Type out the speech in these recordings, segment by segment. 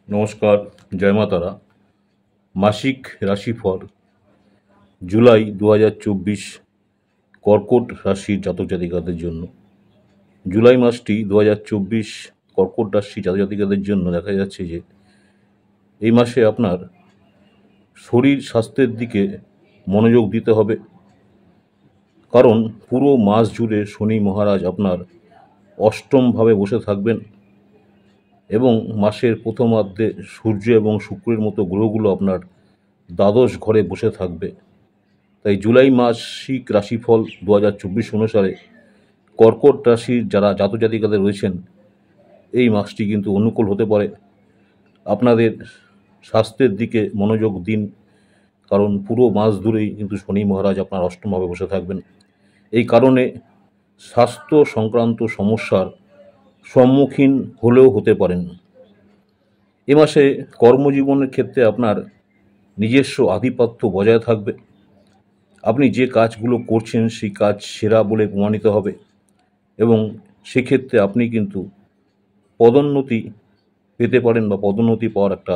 নমস্কার, জয় মা তারা। মাসিক রাশিফল জুলাই 2024 কর্কট রাশির জাতক জাতিকাদের জন্য। জুলাই মাসটি 2024 কর্কট রাশি জাতক জাতিকাদের জন্য দেখা যাচ্ছে যে এই মাসে আপনার শরীর স্বাস্থ্যের দিকে মনোযোগ দিতে হবে, কারণ পুরো মাস জুড়ে শনি মহারাজ আপনার অষ্টমভাবে বসে থাকবেন এবং মাসের প্রথমার্ধে সূর্য এবং শুক্রের মতো গ্রহগুলো আপনার দ্বাদশ ঘরে বসে থাকবে। তাই জুলাই মাসিক রাশিফল 2024 অনুসারে কর্কট রাশির যারা জাতক জাতিকাদের রয়েছেন এই মাসটি কিন্তু অনুকূল হতে পারে। আপনাদের স্বাস্থ্যের দিকে মনোযোগ দিন, কারণ পুরো মাস ধরেই কিন্তু শনি মহারাজ আপনার অষ্টমভাবে বসে থাকবেন। এই কারণে স্বাস্থ্য সংক্রান্ত সমস্যার সম্মুখীন হলেও হতে পারেন। এ মাসে কর্মজীবনের ক্ষেত্রে আপনার নিজস্ব আধিপত্য বজায় থাকবে। আপনি যে কাজগুলো করছেন সেই কাজ সেরা বলে প্রমাণিত হবে এবং সেক্ষেত্রে আপনি কিন্তু পদোন্নতি পেতে পারেন বা পদোন্নতি পাওয়ার একটা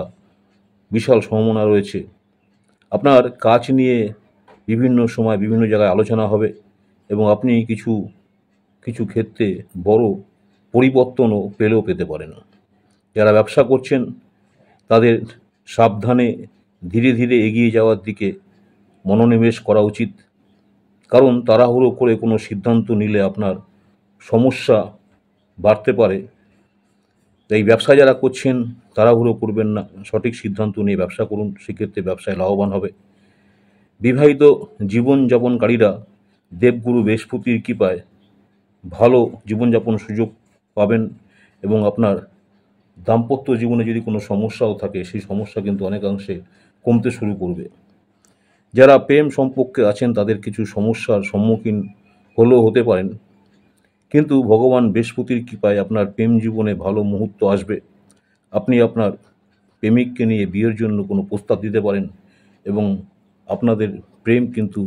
বিশাল সম্ভাবনা রয়েছে। আপনার কাজ নিয়ে বিভিন্ন সময় বিভিন্ন জায়গায় আলোচনা হবে এবং আপনি কিছু কিছু ক্ষেত্রে বড় পরিবর্তনও পেতে পারেন। যারা ব্যবসা করছেন তাদের সাবধানে ধীরে ধীরে এগিয়ে যাওয়ার দিকে মনোনিবেশ করা উচিত, কারণ তাড়াহুড়ো করে কোনো সিদ্ধান্ত নিলে আপনার সমস্যা বাড়তে পারে। তাই ব্যবসা যারা করছেন তাড়াহুড়ো করবেন না, সঠিক সিদ্ধান্ত নিয়ে ব্যবসা করুন, সেক্ষেত্রে ব্যবসায় লাভবান হবে। বিবাহিত জীবনযাপনকারীরা দেবগুরু বৃহস্পতির কৃপায় ভালো জীবনযাপন সুযোগ পাবেন এবং আপনার দাম্পত্য জীবনে যদি কোনো সমস্যাও থাকে সেই সমস্যা কিন্তু অনেকাংশে কমতে শুরু করবে। যারা প্রেম সম্পর্কে আছেন তাদের কিছু সমস্যার সম্মুখীন হলেও হতে পারেন, কিন্তু ভগবান বৃহস্পতির কৃপায় আপনার প্রেম জীবনে ভালো মুহূর্ত আসবে। আপনি আপনার প্রেমিককে নিয়ে বিয়ের জন্য কোনো প্রস্তাব দিতে পারেন এবং আপনাদের প্রেম কিন্তু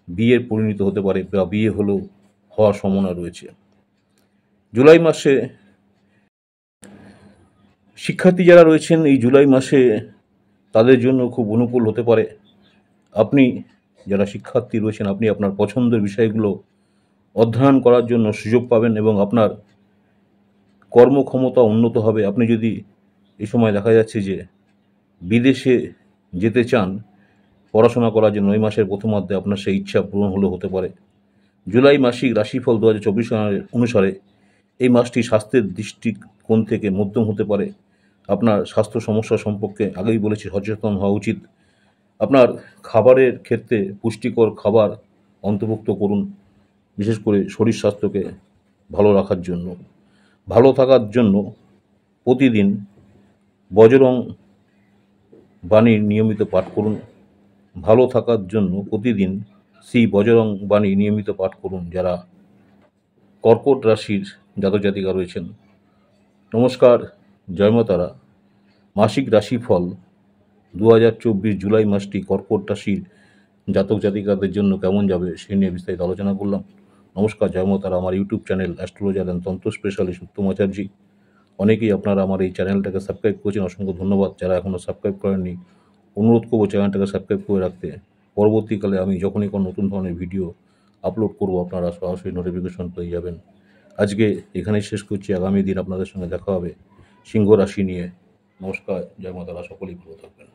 বিয়ের পরিণত হতে পারে বা বিয়ে হলেও হওয়ার সম্ভাবনা রয়েছে। জুলাই মাসে শিক্ষার্থী যারা রয়েছেন এই জুলাই মাসে তাদের জন্য খুব অনুকূল হতে পারে। আপনি যারা শিক্ষার্থী রয়েছেন আপনি আপনার পছন্দের বিষয়গুলো অধ্যয়ন করার জন্য সুযোগ পাবেন এবং আপনার কর্মক্ষমতা উন্নত হবে। আপনি যদি এই সময় দেখা যাচ্ছে যে বিদেশে যেতে চান পড়াশোনা করার জন্য, এই মাসের প্রথমার্ধে আপনার সেই ইচ্ছা পূরণ হলেও হতে পারে। জুলাই মাসিক রাশিফল 2024 অনুসারে এই মাসটি স্বাস্থ্যের দৃষ্টিকোণ থেকে মধ্যম হতে পারে। আপনার স্বাস্থ্য সমস্যা সম্পর্কে আগেই বলেছি সচেতন হওয়া উচিত। আপনার খাবারের ক্ষেত্রে পুষ্টিকর খাবার অন্তর্ভুক্ত করুন, বিশেষ করে শরীর স্বাস্থ্যকে ভালো রাখার জন্য। ভালো থাকার জন্য প্রতিদিন বজরং বাণীর নিয়মিত পাঠ করুন। ভালো থাকার জন্য প্রতিদিন শ্রী বজরং বাণী নিয়মিত পাঠ করুন যারা কর্কট রাশির জাতক জাতিকা রয়েছেন। নমস্কার, জয় মা তারা। মাসিক রাশিফল 2024 জুলাই মাসটি কর্কট রাশির জাতক জাতিকাদের জন্য কেমন যাবে সে নিয়ে বিস্তারিত আলোচনা করলাম। নমস্কার, জয় মা তারা। আমার ইউটিউব চ্যানেল অ্যাস্ট্রোলজার অ্যান্ড তন্ত্র স্পেশালিস্ট উত্তম আচার্যি। অনেকেই আপনারা আমার এই চ্যানেলটাকে সাবস্ক্রাইব করেছেন, অসংখ্য ধন্যবাদ। যারা এখনও সাবস্ক্রাইব করেননি অনুরোধ করবো চ্যানেলটাকে সাবস্ক্রাইব করে রাখতে। পরবর্তীকালে আমি যখনই কোনো নতুন ধরনের ভিডিও আপলোড করব আপনারা সরাসরি নোটিফিকেশন পেয়ে যাবেন। আজকে এখানেই শেষ করছি, আগামী দিন আপনাদের সঙ্গে দেখা হবে সিংহ রাশি নিয়ে। নমস্কার, জয় মা তারা, সকলেই ভালো থাকবেন।